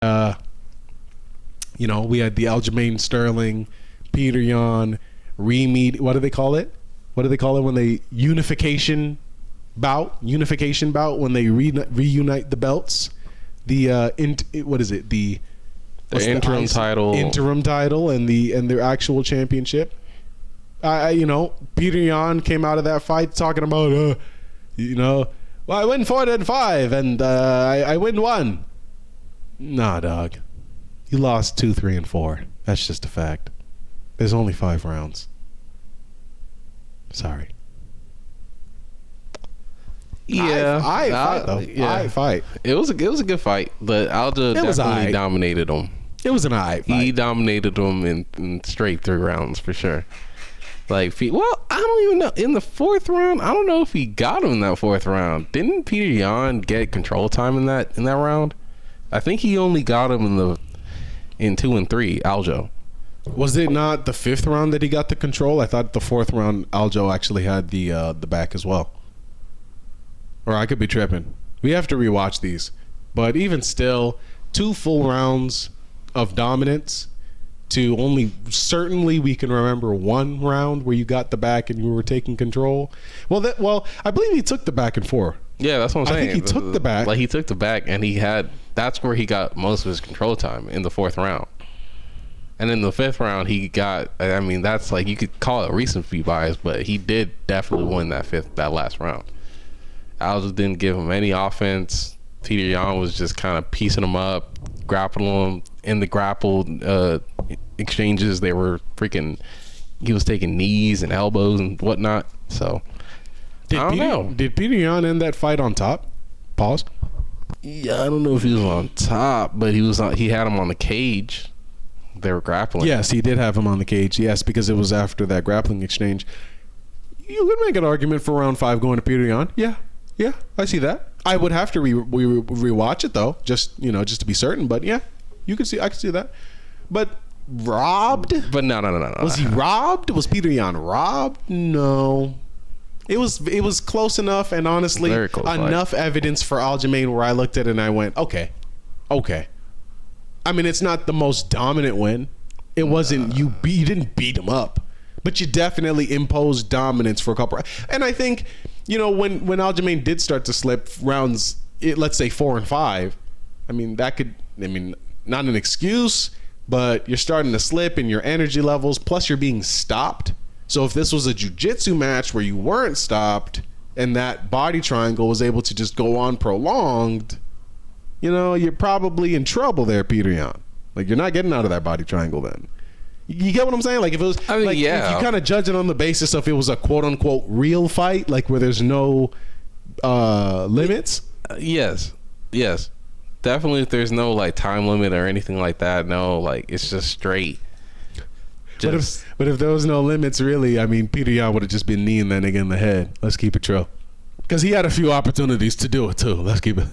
We had the Aljamain Sterling, Peter Yan, re-meet. What do they call it? What do they call it when they unification bout when they reunite the belts? The what is it? The interim title and their actual championship. Peter Yan came out of that fight talking about well, I win 4-5 and I win 1. Nah, dog. You lost 2, 3, and 4. That's just a fact. There's only 5 rounds. Sorry. Yeah, I fight. It was a good fight, but Aljo definitely dominated him. It was an fight. He dominated him in straight 3 rounds for sure. I don't even know. In the 4th round, I don't know if he got him in that 4th round. Didn't Peter Yan get control time in that round? I think he only got him in 2 and 3. Aljo. Was it not the 5th round that he got the control? I thought the 4th round Aljo actually had the back as well. Or I could be tripping. We have to rewatch these. But even still, 2 full rounds of dominance to only certainly we can remember 1 round where you got the back and you were taking control. Well, I believe he took the back in 4. Yeah, that's what I'm saying. I think he took the back. He took the back and that's where he got most of his control time, in the 4th round. And in the 5th round, he got, that's you could call it recency bias, but he did definitely win that last round. Aljo didn't give him any offense. Peter Yan was just kind of piecing him up, grappling him. In the grapple exchanges, he was taking knees and elbows and whatnot. So, I don't know. Did Peter Yan end that fight on top? Pause. Yeah, I don't know if he was on top, but he had him on the cage. They were grappling. Yes, he did have him on the cage. Yes, because it was after that grappling exchange. You could make an argument for round 5 going to Peter Yan. Yeah, I see that. I would have to rewatch it though, just to be certain. But yeah, I could see that. But robbed? But no. Was he robbed? Was Peter Yan robbed? No. It was close enough, and honestly, enough evidence for Aljamain where I looked at it and I went, okay. I mean, it's not the most dominant win. It wasn't you didn't beat him up, but you definitely imposed dominance for a couple. And I think, when Aljamain did start to slip rounds, let's say 4 and 5, not an excuse, but you're starting to slip in your energy levels. Plus, you're being stopped. So if this was a jiu-jitsu match where you weren't stopped and that body triangle was able to just go on prolonged, you're probably in trouble there, Peter Yan. You're not getting out of that body triangle then. You get what I'm saying? If it was, if you kind of judge it on the basis of it was a quote unquote real fight, where there's no limits. Yes. Definitely, if there's no time limit or anything like that, no, it's just straight. But if there was no limits, really, Peter Yan would have just been kneeing that nigga in the head. Let's keep it true. Because he had a few opportunities to do it too. Let's keep it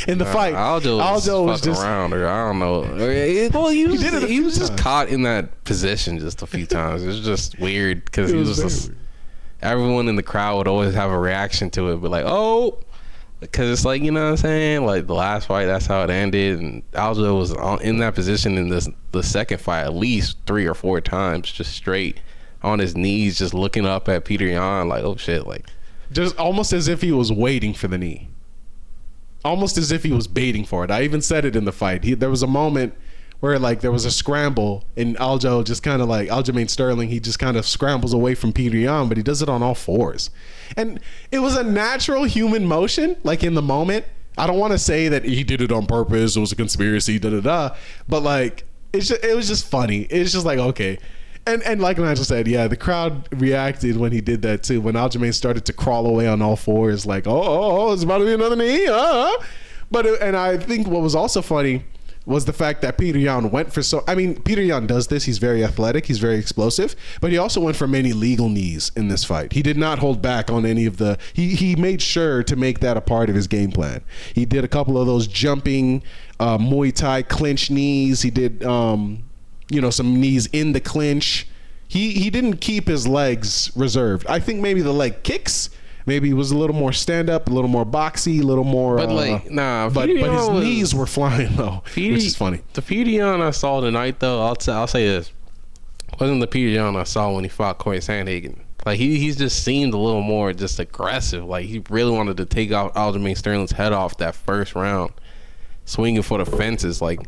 in the fight. Aljo was just around, or I don't know. Well, he was just caught in that position just a few times. It was just weird because he was just. Everyone in the crowd would always have a reaction to it, but because it's what I'm saying. The last fight, that's how it ended, and Aljo was in that position in the second fight at least 3 or 4 times, just straight on his knees, just looking up at Peter Yan, oh shit, just almost as if he was waiting for the knee. Almost as if he was baiting for it. I even said it in the fight. There was a moment where there was a scramble and Aljo just kind of Aljamain Sterling, he just kind of scrambles away from Peter Yan, but he does it on all 4s. And it was a natural human motion, in the moment. I don't want to say that he did it on purpose, it was a conspiracy, but it was just funny. It's just okay. And like Nigel said, yeah, the crowd reacted when he did that too. When Aljamain started to crawl away on all 4s, it's about to be another knee. And I think what was also funny was the fact that Peter Yan went for Peter Yan does this. He's very athletic. He's very explosive. But he also went for many legal knees in this fight. He did not hold back on any of the... He made sure to make that a part of his game plan. He did a couple of those jumping Muay Thai clinch knees. He did... some knees in the clinch. He didn't keep his legs reserved. I think maybe the leg kicks maybe he was a little more stand up, a little more boxy, a little more. But like, nah. But his knees were flying though, which is funny. The Petr Yan I saw tonight, though, I'll say this: wasn't the Petr Yan I saw when he fought Corey Sandhagen. Like he's just seemed a little more just aggressive. Like he really wanted to take out Aljamain Sterling's head off that first round, swinging for the fences. Like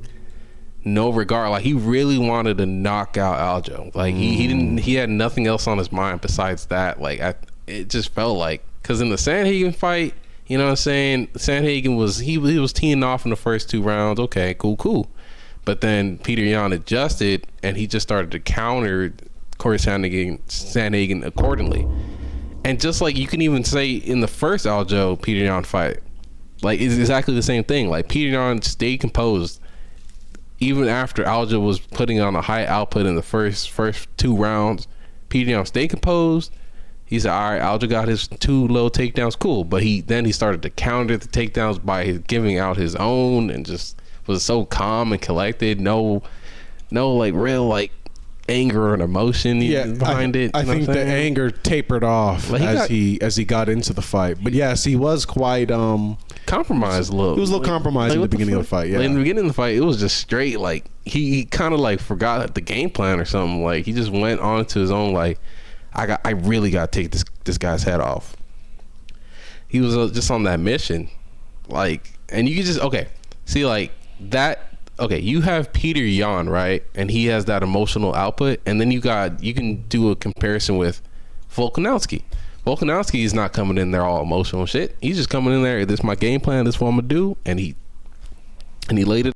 no regard. Like he really wanted to knock out Aljo. Like he didn't. He had nothing else on his mind besides that. Like it just felt like, because in the Sandhagen fight, you know what I'm saying, Sandhagen was he was teeing off in the first 2 rounds. Okay, cool. But then Petr Yan adjusted and he just started to counter Corey Sandhagen accordingly. And just like you can even say in the first Aljo Petr Yan fight, like it's exactly the same thing. Like Petr Yan stayed composed even after Aljo was putting on a high output in the first 2 rounds. Petr Yan stayed composed. He said, all right, Aljo got his 2 low takedowns, cool. But he started to counter the takedowns by giving out his own, and just was so calm and collected. No like real like anger and emotion behind it. I think the anger tapered off like as he got into the fight. But yes, he was quite compromised a little. He was a little compromised in the beginning of the fight. Yeah, like in the beginning of the fight, it was just straight. Like he kind of like forgot the game plan or something. Like he just went on to his own. Like I really got to take this guy's head off. He was just on that mission. Like, and you could just see like that. Okay, you have Petr Yan, right? And he has that emotional output. And then you can do a comparison with Volkanovski. Volkanovski is not coming in there all emotional shit. He's just coming in there, this is my game plan, this is what I'm going to do. And he laid it